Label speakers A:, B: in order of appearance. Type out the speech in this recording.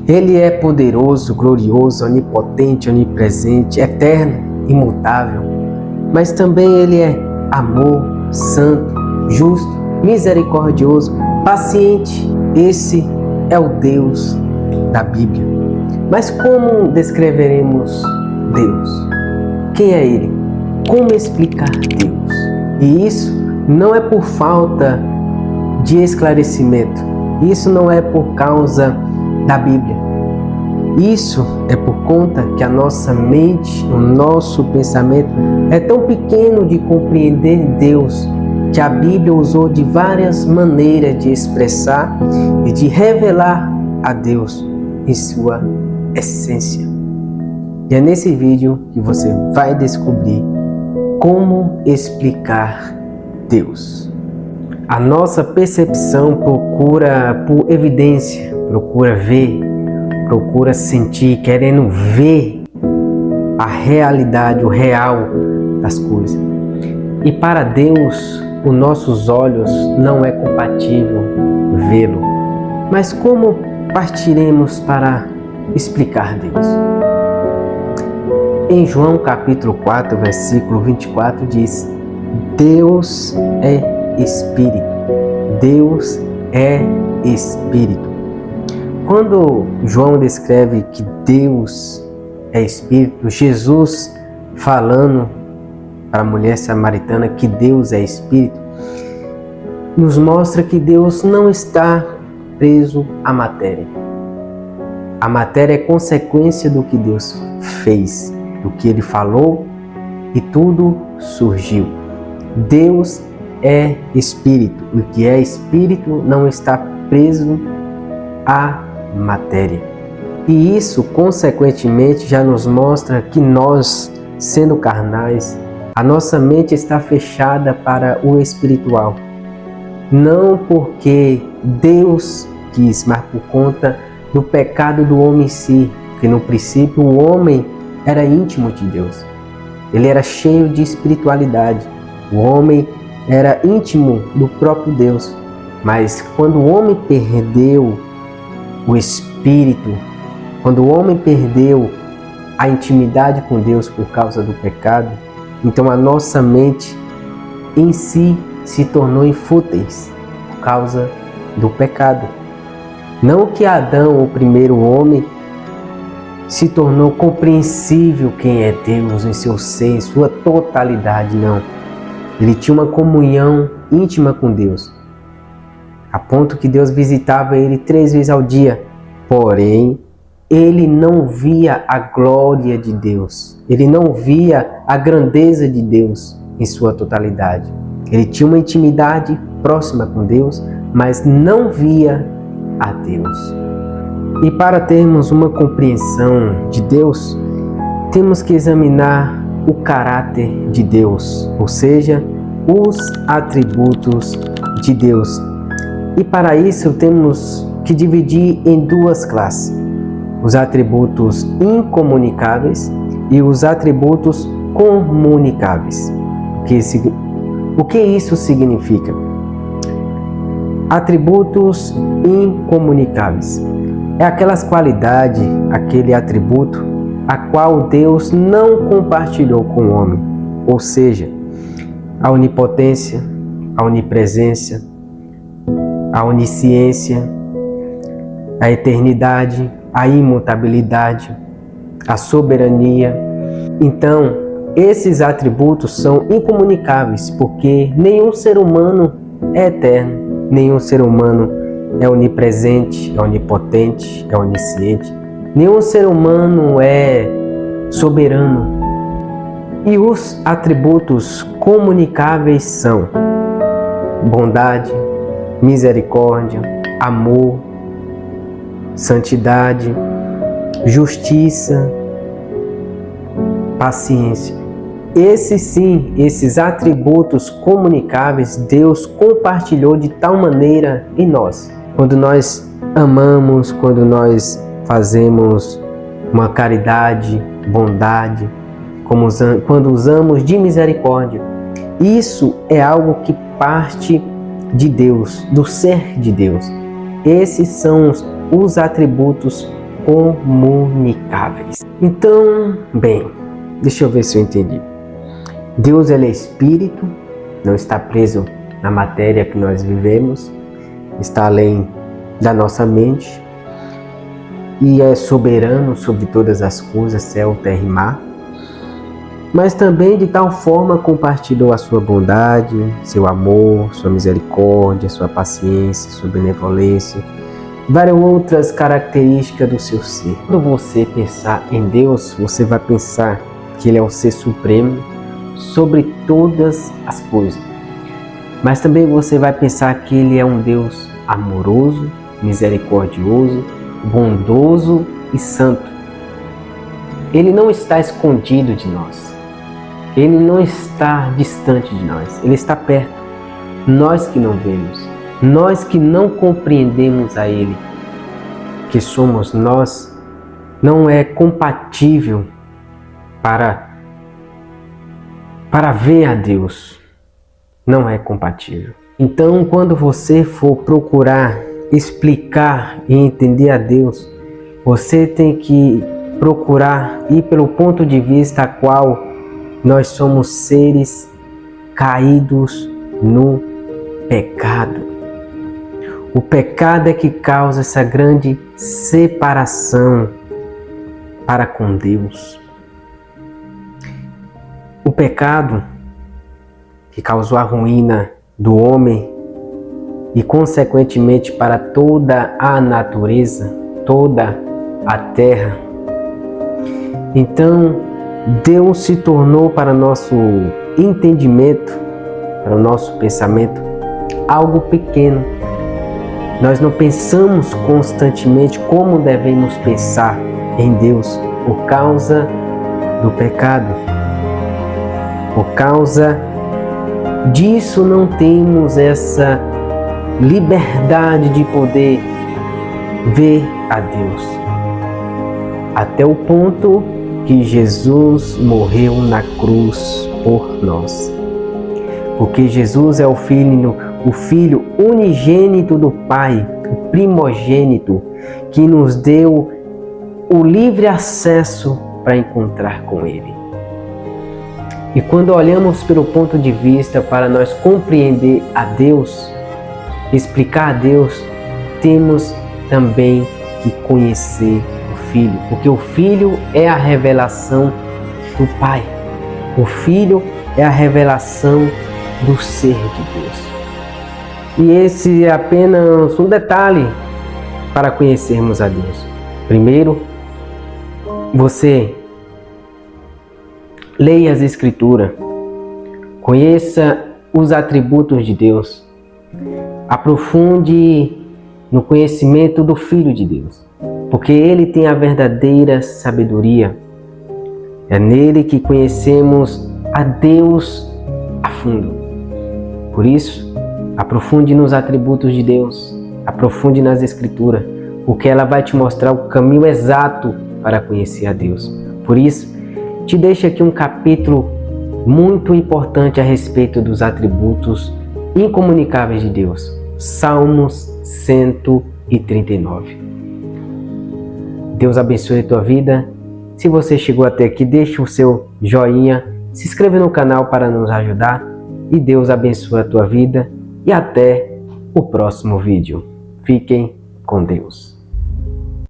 A: Ele é poderoso, glorioso, onipotente, onipresente, eterno, imutável. Mas também Ele é amor, santo, justo, misericordioso, paciente. Esse é o Deus da Bíblia. Mas como descreveremos Deus? Quem é Ele? Como explicar Deus? E isso não é por falta de esclarecimento. Isso não é por causa da Bíblia. Isso é por conta que a nossa mente, o nosso pensamento é tão pequeno de compreender Deus, que a Bíblia usou de várias maneiras de expressar e de revelar a Deus em sua essência. E é nesse vídeo que você vai descobrir como explicar Deus. A nossa percepção procura por evidência, procura ver, procura sentir, querendo ver a realidade, o real das coisas. E para Deus, os nossos olhos não é compatível vê-lo. Mas como partiremos para explicar Deus? Em João capítulo 4, versículo 24 diz: Deus é Espírito. Deus é Espírito. Quando João descreve que Deus é Espírito, Jesus falando para a mulher samaritana que Deus é Espírito, nos mostra que Deus não está preso à matéria. A matéria é consequência do que Deus fez, do que Ele falou, e tudo surgiu. Deus é Espírito. O que é Espírito não está preso à matéria. E isso, consequentemente, já nos mostra que nós, sendo carnais, a nossa mente está fechada para o espiritual. Não porque Deus quis, mas por conta do pecado do homem em si, que no princípio o homem era íntimo de Deus. Ele era cheio de espiritualidade. O homem era íntimo do próprio Deus. Mas quando o homem perdeu o espírito, quando o homem perdeu a intimidade com Deus por causa do pecado, então a nossa mente em si se tornou infúteis por causa do pecado. Não que Adão, o primeiro homem, se tornou compreensível quem é Deus em seu ser, em sua totalidade, não. Ele tinha uma comunhão íntima com Deus, a ponto que Deus visitava ele 3 vezes ao dia. Porém, ele não via a glória de Deus, ele não via a grandeza de Deus em sua totalidade. Ele tinha uma intimidade próxima com Deus, mas não via a Deus. E para termos uma compreensão de Deus, temos que examinar o caráter de Deus, ou seja, os atributos de Deus. E para isso temos que dividir em 2 classes: os atributos incomunicáveis e os atributos comunicáveis. O que isso significa? Atributos incomunicáveis é aquelas qualidades, aquele atributo a qual Deus não compartilhou com o homem, ou seja, a onipotência, a onipresença, a onisciência, a eternidade, a imutabilidade, a soberania. Então, esses atributos são incomunicáveis, porque nenhum ser humano é eterno, nenhum ser humano é onipresente, é onipotente, é onisciente, nenhum ser humano é soberano. E os atributos comunicáveis são bondade, misericórdia, amor, santidade, justiça, paciência. Esses atributos comunicáveis, Deus compartilhou de tal maneira em nós. Quando nós amamos, quando nós fazemos uma caridade, bondade, quando usamos de misericórdia, isso é algo que parte de Deus, do ser de Deus. Esses são os atributos incomunicáveis. Então, bem, deixa eu ver se eu entendi. Deus, ele é espírito, não está preso na matéria que nós vivemos, está além da nossa mente e é soberano sobre todas as coisas, céu, terra e mar. Mas também de tal forma compartilhou a sua bondade, seu amor, sua misericórdia, sua paciência, sua benevolência, várias outras características do seu ser. Quando você pensar em Deus, você vai pensar que Ele é o ser supremo sobre todas as coisas. Mas também você vai pensar que Ele é um Deus amoroso, misericordioso, bondoso e santo. Ele não está escondido de nós. Ele não está distante de nós. Ele está perto. Nós que não vemos. Nós que não compreendemos a Ele. Que somos nós, não é compatível para ver a Deus. Não é compatível. Então, quando você for procurar explicar e entender a Deus, você tem que procurar ir pelo ponto de vista a qual nós somos seres caídos no pecado. O pecado é que causa essa grande separação para com Deus. O pecado que causou a ruína do homem e, consequentemente, para toda a natureza, toda a terra. Então, Deus se tornou para nosso entendimento, para o nosso pensamento, algo pequeno. Nós não pensamos constantemente como devemos pensar em Deus por causa do pecado. Por causa disso não temos essa liberdade de poder ver a Deus. Até o ponto que Jesus morreu na cruz por nós. Porque Jesus é o Filho unigênito do Pai, o primogênito, que nos deu o livre acesso para encontrar com Ele. E quando olhamos pelo ponto de vista para nós compreender a Deus, explicar a Deus, temos também que conhecer o Filho, porque o Filho é a revelação do Pai. O Filho é a revelação do ser de Deus. E esse é apenas um detalhe para conhecermos a Deus. Primeiro, você leia as Escrituras, conheça os atributos de Deus, aprofunde no conhecimento do Filho de Deus, porque Ele tem a verdadeira sabedoria. É nele que conhecemos a Deus a fundo. Por isso, aprofunde nos atributos de Deus, aprofunde nas Escrituras, porque ela vai te mostrar o caminho exato para conhecer a Deus. Por isso, te deixo aqui um capítulo muito importante a respeito dos atributos incomunicáveis de Deus. Salmos 139. Deus abençoe a tua vida. Se você chegou até aqui, deixe o seu joinha, se inscreva no canal para nos ajudar e Deus abençoe a tua vida e até o próximo vídeo. Fiquem com Deus.